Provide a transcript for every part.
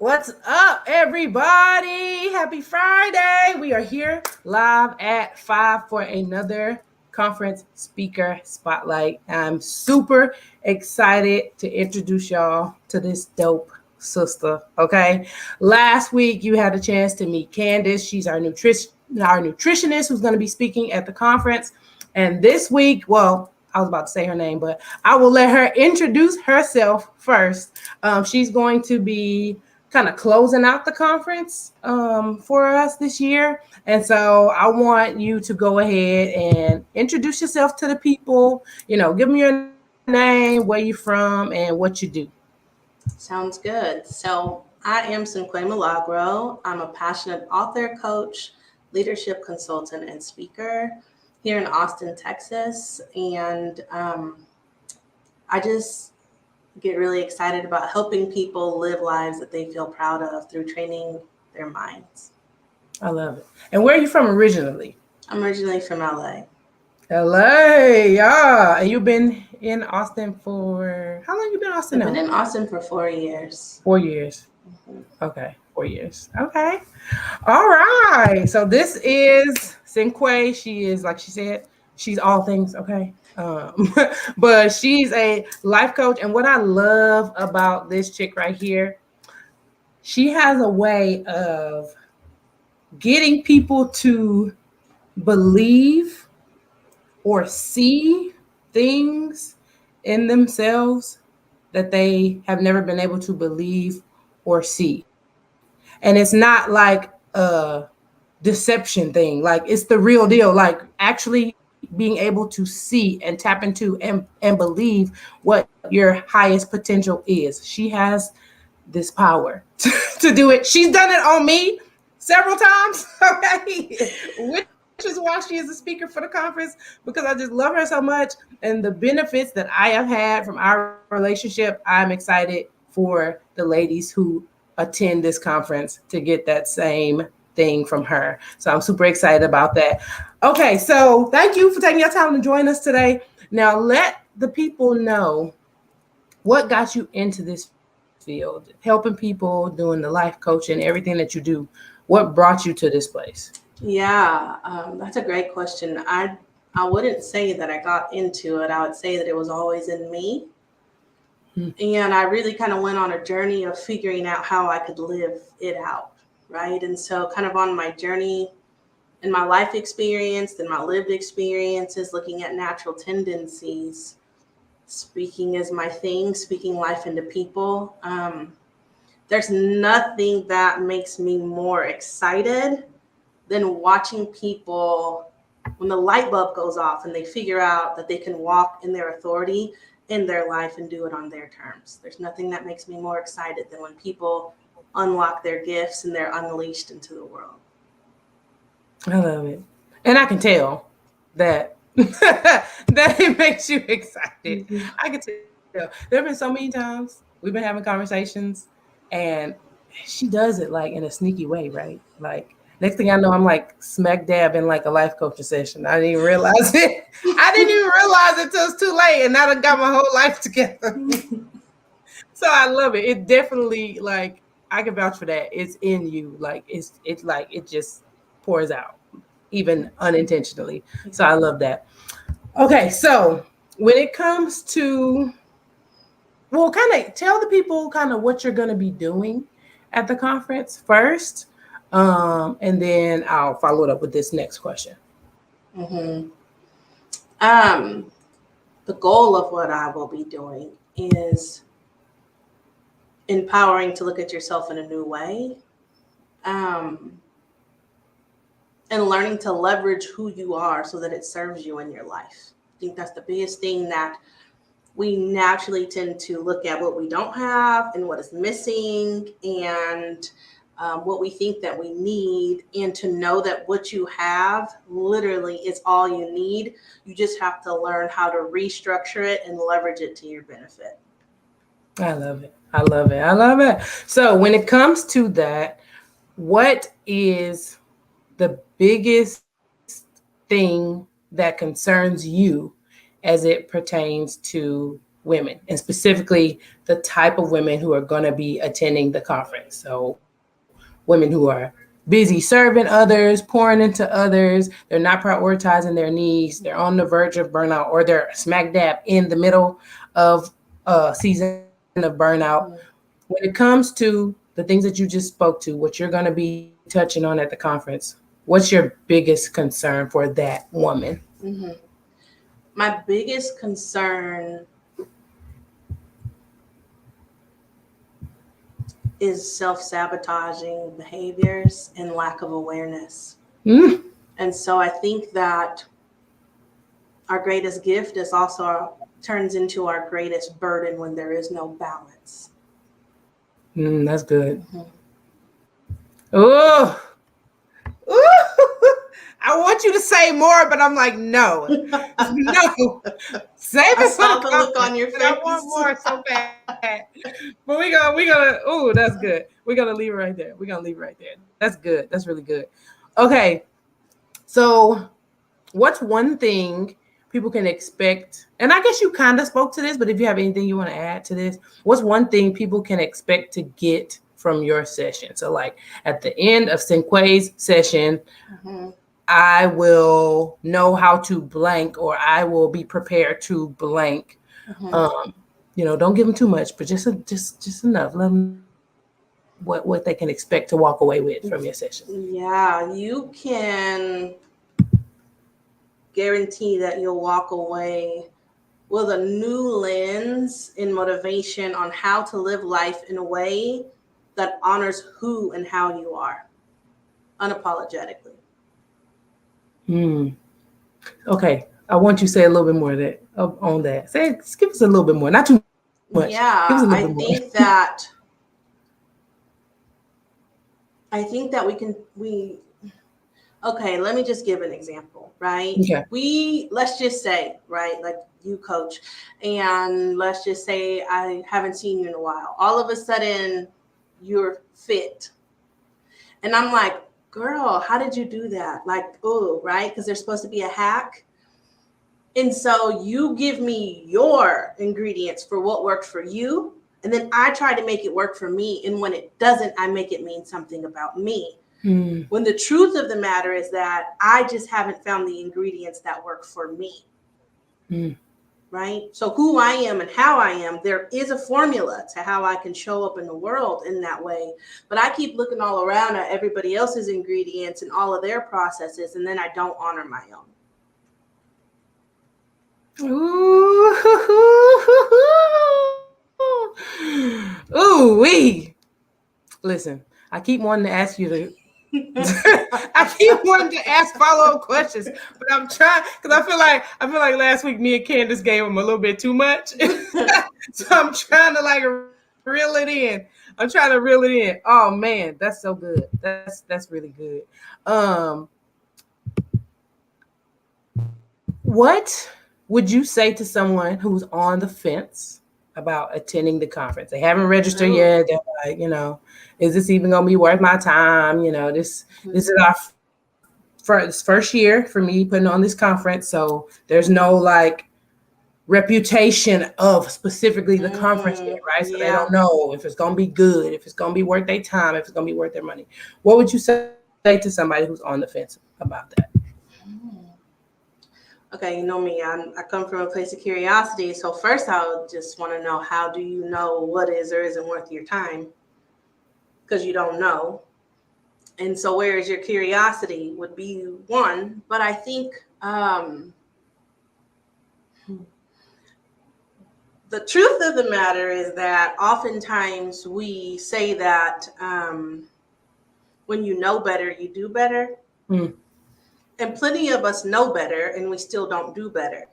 What's up, everybody? Happy Friday. We are here live at 5 for another conference speaker spotlight. I'm super excited to introduce y'all to this dope sister. Okay. Last week you had a chance to meet Candace. She's our nutritionist who's going to be speaking at the conference. And this week, well, I was about to say her name, but I will let her introduce herself first. She's going to be kind of closing out the conference for us this year. And so I want you to go ahead and introduce yourself to the people, give them your name, where you're from, and what you do. Sounds good. So I am Cynque Milagro. I'm a passionate author, coach, leadership consultant, and speaker here in Austin, Texas. And I just get really excited about helping people live lives that they feel proud of through training their minds. I love it. And where are you from originally? I'm originally from LA. LA, yeah. And you've been in Austin for how long? You been in Austin now? I've been in Austin for 4 years. 4 years. Mhm. Okay, 4 years. Okay. All right. So this is Cynque. She is, like she said, she's all things, okay? But she's a life coach. And what I love about this chick right here, she has a way of getting people to believe or see things in themselves that they have never been able to believe or see. And it's not like a deception thing. Like it's the real deal. Like actually being able to see and tap into and believe what your highest potential is. She has this power to do it. She's done it on me several times. Okay. Which is why she is a speaker for the conference, because I just love her so much. And the benefits that I have had from our relationship, I'm excited for the ladies who attend this conference to get that same thing from her. So I'm super excited about that. Okay, so thank you for taking your time to join us today. Now let the people know what got you into this field, helping people, doing the life coaching, everything that you do. What brought you to this place? Yeah, that's a great question. I wouldn't say that I got into it. I would say that it was always in me. And I really kind of went on a journey of figuring out how I could live it out, right? And so, kind of on my journey in my life experience and my lived experiences, looking at natural tendencies, speaking is my thing, speaking life into people. There's nothing that makes me more excited than watching people when the light bulb goes off and they figure out that they can walk in their authority in their life and do it on their terms. There's nothing that makes me more excited than when people unlock their gifts and they're unleashed into the world. I love it. And I can tell that that it makes you excited. Mm-hmm. I can tell. There have been so many times we've been having conversations and she does it like in a sneaky way, right? Like next thing I know, I'm like smack dab in like a life coaching session. I didn't even realize it. I didn't even realize it till it's too late, and now I got my whole life together. So I love it. It definitely like I can vouch for that. It's in you. Like it's like it just pours out, even unintentionally. So I love that. Okay, so when it comes to well, kind of tell the people kind of what you're going to be doing at the conference first, and then I'll follow it up with this next question. Mm-hmm. Um, the goal of what I will be doing is empowering to look at yourself in a new way, um, and learning to leverage who you are so that it serves you in your life. I think that's the biggest thing that we naturally tend to look at what we don't have and what is missing and what we think that we need, and to know that what you have literally is all you need. You just have to learn how to restructure it and leverage it to your benefit. I love it. I love it. I love it. So when it comes to that, what is the biggest thing that concerns you as it pertains to women, and specifically the type of women who are going to be attending the conference. So women who are busy serving others, pouring into others, they're not prioritizing their needs, they're on the verge of burnout, or they're smack dab in the middle of a season of burnout. Mhm. When it comes to the things that you just spoke to, what you're going to be touching on at the conference, what's your biggest concern for that woman? Mhm. My biggest concern is self-sabotaging behaviors and lack of awareness. Mm. And so I think that our greatest gift is also turns into our greatest burden when there is no balance. That's good. Mhm. Oh, I want you to say more, but I'm like, no, no. Save I it for saw the the look on conference. your And I want face. more so bad. But we gonna. Oh, that's good. We're gonna leave it right there. We're gonna leave it right there. That's good. That's really good. Okay. So, what's one thing people can expect? And I guess you kind of spoke to this, but if you have anything you want to add to this, what's one thing people can expect to get from your session? So, like at the end of Cynque's session, Mhm. I will know how to blank, or I will be prepared to blank. Mhm. Um, don't give them too much, but just enough. Let them know what they can expect to walk away with from your session. Yeah, you can guarantee that you'll walk away with a new lens in motivation on how to live life in a way that honors who and how you are unapologetically. Hmm. Okay, I want you to say a little bit more of that on that. Just give us a little bit more, not too much. Give us a little bit Yeah, more. I think that we okay, let me just give an example, right? Okay. Let's just say, right, like you coach, and let's just say I haven't seen you in a while. All of a sudden, you're fit. And I'm like, girl, how did you do that? Like, oh, right? Because there's supposed to be a hack. And so you give me your ingredients for what worked for you. And then I try to make it work for me. And when it doesn't, I make it mean something about me. Mm, When the truth of the matter is that I just haven't found the ingredients that work for me, mm. right? So, who I am and how I am, there is a formula to how I can show up in the world in that way. But I keep looking all around at everybody else's ingredients and all of their processes, and then I don't honor my own. Ooh, wee. Listen, I keep wanting to ask you to. I keep wanting to ask follow up questions, but I'm trying because I feel like last week me and Candace gave him a little bit too much, so I'm trying to like reel it in. I'm trying to reel it in. Oh man, that's so good. That's really good. Um, What would you say to someone who's on the fence about attending the conference? They haven't registered Oh. yet. They're like, is this even gonna be worth my time? This is our first year for me putting on this conference, so there's no like reputation of specifically the conference yet, right? So they Yeah. don't know if it's gonna be good, if it's gonna be worth their time, if it's gonna be worth their money. What would you say to somebody who's on the fence about that? Okay, you know me. I come from a place of curiosity. So first, I would just want to know, how do you know what is or isn't worth your time? Because you don't know. And so where is your curiosity would be one. But I think the truth of the matter is that oftentimes we say that when you know better, you do better. Mm, And plenty of us know better and we still don't do better.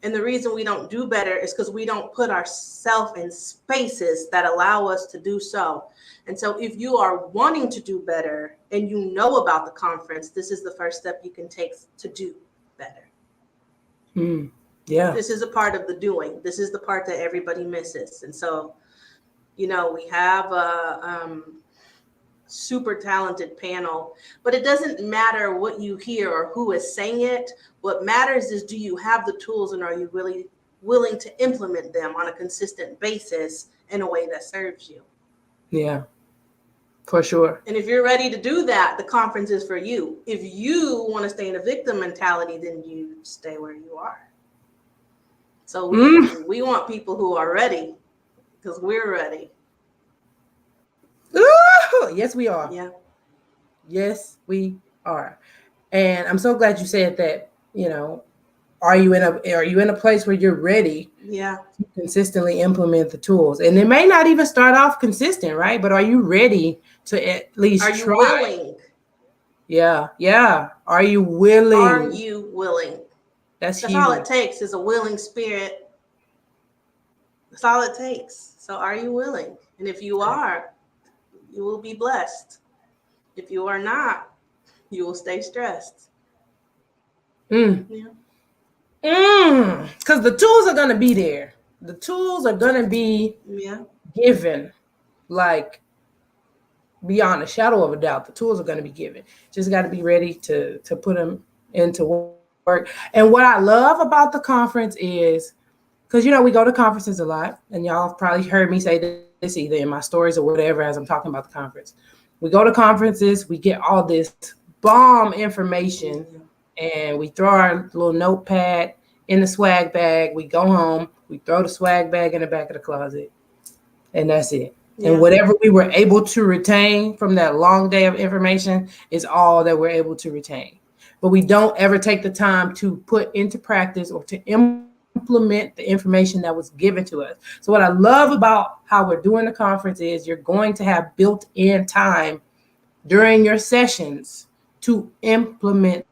And the reason we don't do better is because we don't put ourselves in spaces that allow us to do so. And so, if you are wanting to do better and you know about the conference, this is the first step you can take to do better. mm, yeah. This is a part of the doing. This is the part that everybody misses. And so, we have a super talented panel, but it doesn't matter what you hear or who is saying it. What matters is, do you have the tools and are you really willing to implement them on a consistent basis in a way that serves you. Yeah, for sure. And if you're ready to do that, the conference is for you. If you want to stay in a victim mentality, then you stay where you are. So we want people who are ready, because we're ready. Ooh, yes, we are. Yeah. Yes, we are. And I'm so glad you said that, are you in a place where you're ready Yeah. to consistently implement the tools? And it may not even start off consistent, right? But are you ready to at least Are you try? willing? Yeah, yeah. Are you willing? Are you willing? That's That's all huge. it takes is a willing spirit. That's all it takes. So are you willing? And if you are, you will be blessed. If you are not, you will stay stressed. Mm. Yeah. Because the tools are going to be there. The tools are going to be Yeah. given, like, beyond a shadow of a doubt. The tools are going to be given. Just got to be ready to put them into work. And what I love about the conference is, because we go to conferences a lot, and y'all have probably heard me say this either in my stories or whatever as I'm talking about the conference. We go to conferences, we get all this bomb information, and we throw our little notepad in the swag bag. We go home, we throw the swag bag in the back of the closet, and that's it. Yeah. And whatever we were able to retain from that long day of information is all that we're able to retain. But we don't ever take the time to put into practice or to implement the information that was given to us. So what I love about how we're doing the conference is you're going to have built-in time during your sessions to implement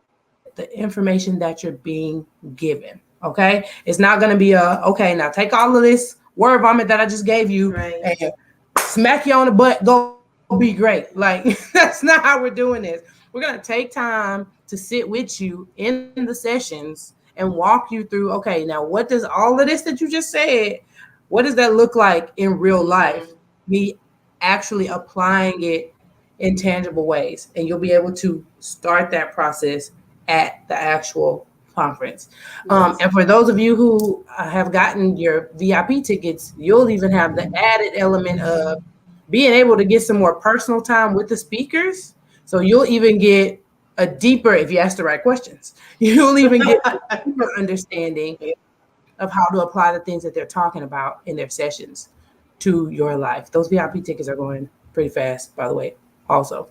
the information that you're being given. Okay? It's not going to be okay, now take all of this word vomit that I just gave you Right. and smack you on the butt, go be great. Like, that's not how we're doing this. We're going to take time to sit with you in the sessions and walk you through, okay, now what does all of this that you just said, what does that look like in real life? Me actually applying it in tangible ways. And you'll be able to start that process at the actual conference. Yes. And for those of you who have gotten your VIP tickets, you'll even have the added element of being able to get some more personal time with the speakers. So you'll even get a deeper, if you ask the right questions, you'll even get a deeper understanding of how to apply the things that they're talking about in their sessions to your life. Those VIP tickets are going pretty fast, by the way, also.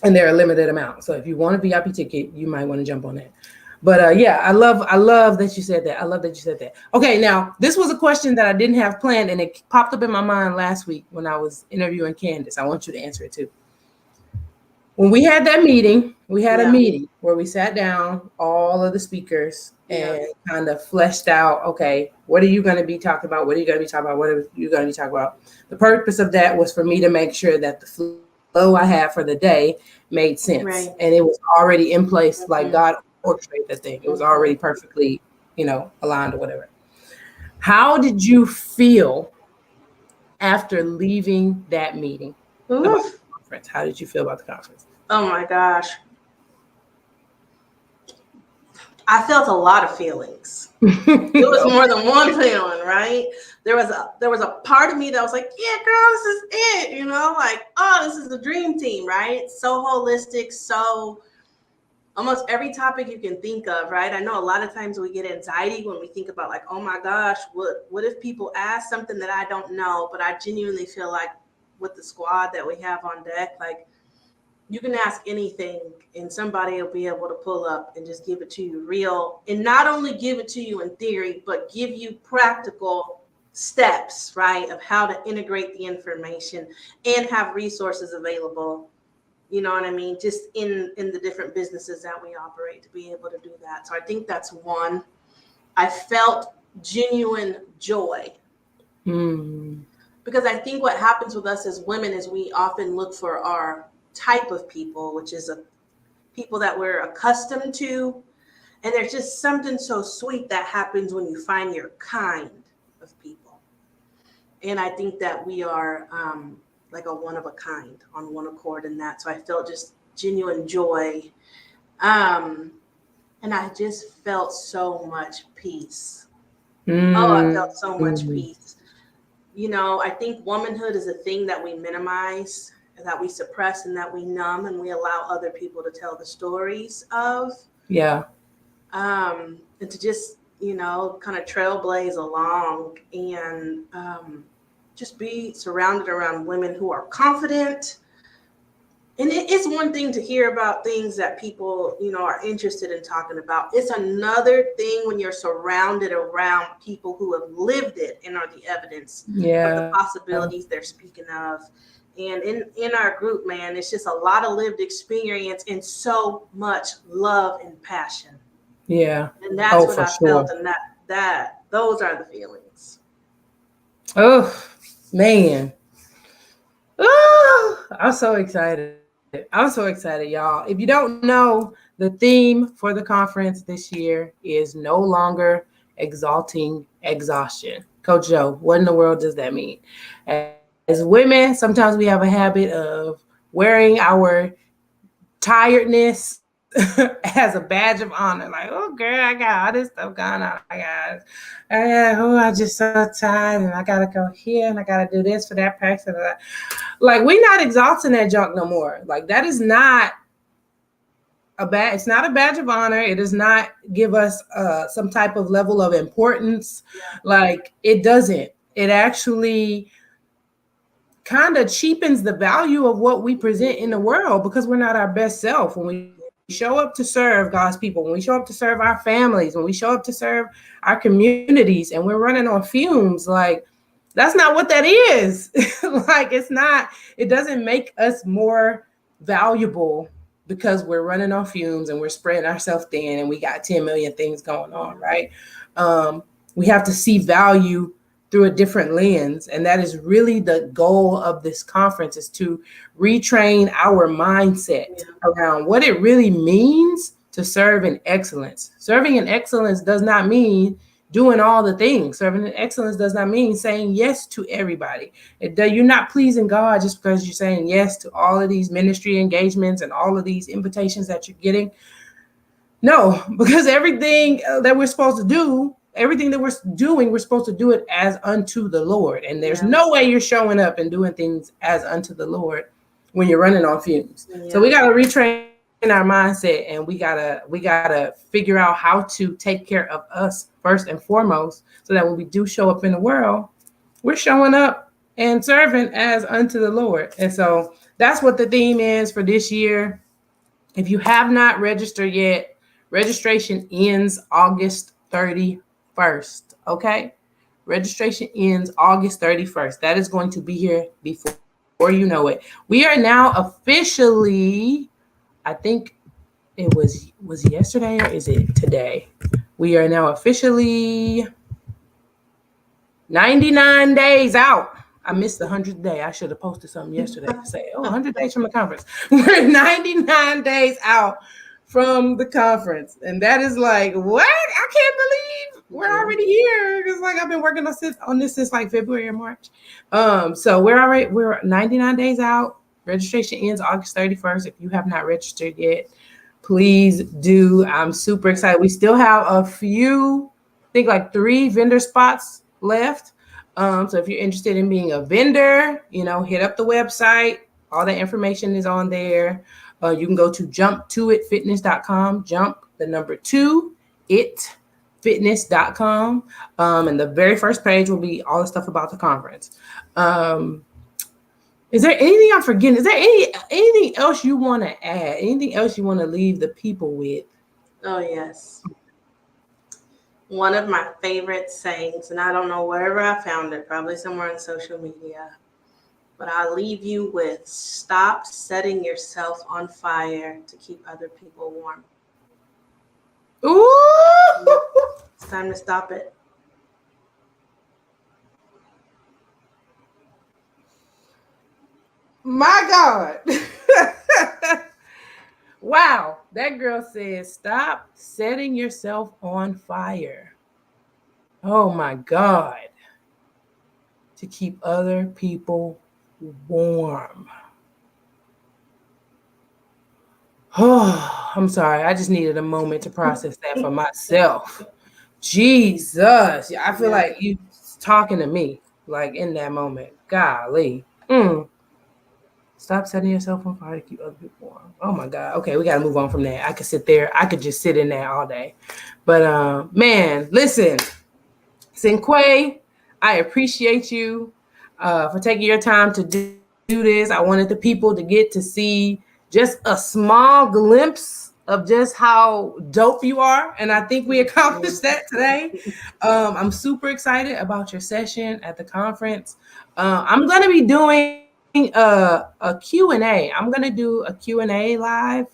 And they're a limited amount. So if you want a VIP ticket, you might want to jump on that. But yeah, I love that you said that. I love that you said that. Okay, now this was a question that I didn't have planned, and it popped up in my mind last week when I was interviewing Candace. I want you to answer it too. When we had that meeting, we had a meeting where we sat down, all of the speakers, and kind of fleshed out, okay, what are you going to be talking about? What are you going to be talking about? What are you going to be talking about? The purpose of that was for me to make sure that the flow I had for the day made sense. Right. And it was already in place, like God orchestrated that thing. It was already perfectly, aligned or whatever. How did you feel after leaving that meeting about the conference? How did you feel about the conference? Oh my gosh. I felt a lot of feelings. It was more than one feeling, right? There was a part of me that was like, yeah, girl, this is it, like, oh, this is the dream team, right? So holistic, so almost every topic you can think of, right? I know a lot of times we get anxiety when we think about like, oh my gosh, what if people ask something that I don't know? But I genuinely feel like with the squad that we have on deck, like, you can ask anything and somebody will be able to pull up and just give it to you real, and not only give it to you in theory, but give you practical steps, right, of how to integrate the information and have resources available, you know what I mean, just in the different businesses that we operate to be able to do that. So I think that's one. I felt genuine joy. Because I think what happens with us as women is we often look for our type of people, which is people that we're accustomed to, and there's just something so sweet that happens when you find your kind of people. And I think that we are like a one of a kind, on one accord in that. So I felt just genuine joy, and and I just felt so much peace. Oh, I felt Mm. so much peace. You know, I think womanhood is a thing that we minimize, that we suppress, and that we numb, and we allow other people to tell the stories of. Yeah. And to just, you know, kind of trailblaze along and just be surrounded around women who are confident. And it's one thing to hear about things that people, you know, are interested in talking about. It's another thing when you're surrounded around people who have lived it and are the evidence of the Yeah. possibilities they're speaking of. And in our group, man, it's just a lot of lived experience and so much love and passion. Yeah. And that's Oh, what for I felt, sure. and that those are the feelings. Oh, man. Oh, I'm so excited. I'm so excited, y'all. If you don't know, the theme for the conference this year is no longer exalting exhaustion. Coach Joe, what in the world does that mean? As women, sometimes we have a habit of wearing our tiredness as a badge of honor. Like, oh, girl, I got all this stuff going on. I just so tired, and I gotta go here, and I gotta do this for that person. Like, we're not exalting that junk no more. Like, that is not a badge. It's not a badge of honor. It does not give us some type of level of importance. Yeah. Like, it doesn't. It actually kind of cheapens the value of what we present in the world because we're not our best self. When we show up to serve God's people, when we show up to serve our families, when we show up to serve our communities, and we're running on fumes, like, that's not what that is. Like, it's not, it doesn't make us more valuable because we're running on fumes and we're spreading ourselves thin and we got 10 million things going on, right? Um, we have to see value through a different lens, and that is really the goal of this conference, is to retrain our mindset Yeah. around what it really means to serve in excellence. Serving in excellence does not mean doing all the things. Serving in excellence does not mean saying yes to everybody. You're not pleasing God just because you're saying yes to all of these ministry engagements and all of these invitations that you're getting. No, because everything that we're supposed to do, everything that we're doing, we're supposed to do it as unto the Lord. And there's Yeah. no way you're showing up and doing things as unto the Lord when you're running on fumes. So we Yeah. got to retrain our mindset, and we gotta figure out how to take care of us first and foremost, so that when we do show up in the world, we're showing up and serving as unto the Lord. And so that's what the theme is for this year. If you have not registered yet, registration ends August 31st. Okay? Registration ends August 31st. That is going to be here before you know it. We are now officially, I think it was yesterday, or is it today? We are now officially 99 days out. I missed the 100th day. I should have posted something yesterday to say, oh, 100 days from the conference. We're 99 days out from the conference. And that is like, what? I can't believe we're Yeah. already here. It's like I've been working on this since like February or March. So we're 99 days out. Registration ends August 31st. If you have not registered yet, please do. I'm super excited. We still have a few, I think like 3 vendor spots left. So if you're interested in being a vendor, hit up the website. All the information is on there. You can go to jumptoitfitness.com, jump the number 2, itfitness.com. And the very first page will be all the stuff about the conference. Is there anything I'm forgetting? Is there anything else you want to add? Anything else you want to leave the people with? Oh yes. One of my favorite sayings, and I don't know wherever I found it, probably somewhere on social media, but I'll leave you with: stop setting yourself on fire to keep other people warm. Ooh, Yep. It's time to stop it. my God. Wow, that girl says, stop setting yourself on fire. Oh my God, to keep other people warm. Oh, I'm sorry. I just needed a moment to process that for myself. Jesus. I feel Yeah. like you talking to me like in that moment. Golly. Mm. Stop setting yourself on fire to keep other people warm. Oh my God. Okay, we gotta move on from that. I could sit there. I could just sit in that all day. But man, listen, Cynque, I appreciate you for taking your time to do this. I wanted the people to get to see just a small glimpse of just how dope you are. And I think we accomplished that today. I'm super excited about your session at the conference. I'm going to be doing a Q&A. I'm going to do a Q&A live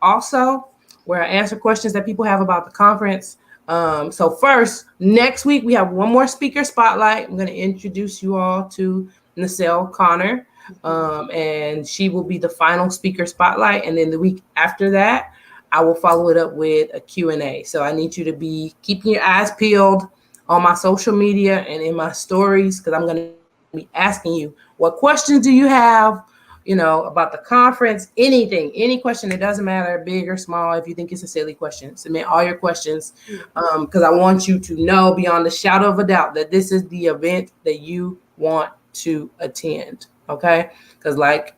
also where I answer questions that people have about the conference. So first, next week we have one more speaker spotlight. I'm going to introduce you all to Nacelle Connor, and she will be the final speaker spotlight. And then the week after that, I will follow it up with a Q&A. So I need you to be keeping your eyes peeled on my social media and in my stories because I'm going to be asking you what questions do you have, about the conference, anything, any question. It doesn't matter, big or small. If you think it's a silly question, submit all your questions because I want you to know beyond the shadow of a doubt that this is the event that you want to attend. Okay, because like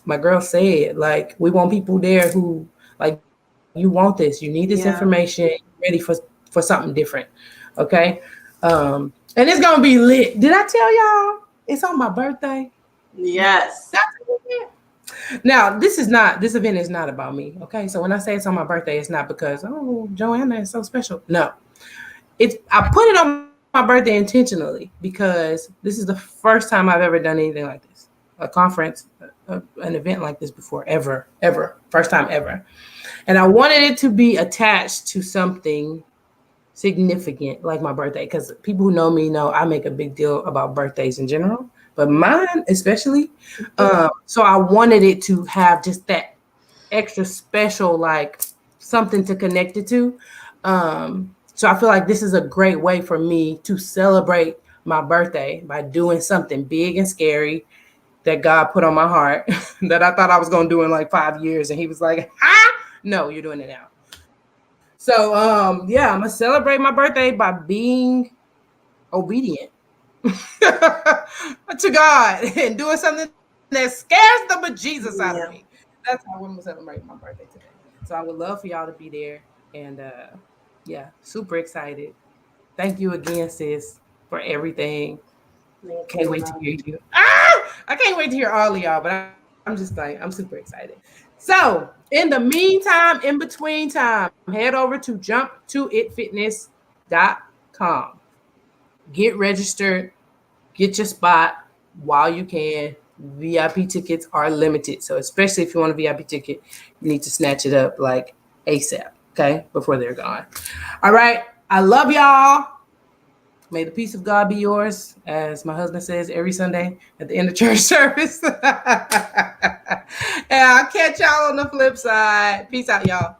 my girl said, like we want people there who like you want this, you need this information, Yeah. you're ready for something different. Okay, and it's gonna be lit. Did I tell y'all it's on my birthday? Yes. Now, this event is not about me. Okay. So when I say it's on my birthday, it's not because, oh, Joanna is so special. No. I put it on my birthday intentionally because this is the first time I've ever done anything like this. A conference, an event like this before, ever. First time ever. And I wanted it to be attached to something significant like my birthday because people who know me know I make a big deal about birthdays in general, but mine especially. So I wanted it to have just that extra special, like something to connect it to. So I feel like this is a great way for me to celebrate my birthday by doing something big and scary that God put on my heart that I thought I was going to do in like 5 years. And he was like, no, you're doing it now. So, yeah, I'm going to celebrate my birthday by being obedient to God and doing something that scares the bejesus out of me. Yeah. That's how I'm gonna celebrate my birthday today. So I would love for y'all to be there, and yeah, super excited. Thank you again, sis, for everything. Thank Can't you, wait to love. hear you. I can't wait to hear all of y'all, but I'm super excited. So in the meantime, in between time, head over to jumptoitfitness.com. Get registered, get your spot while you can. VIP tickets are limited. So especially if you want a VIP ticket, you need to snatch it up like ASAP, okay? Before they're gone. All right. I love y'all. May the peace of God be yours, as my husband says every Sunday at the end of church service. And I'll catch y'all on the flip side. Peace out, y'all.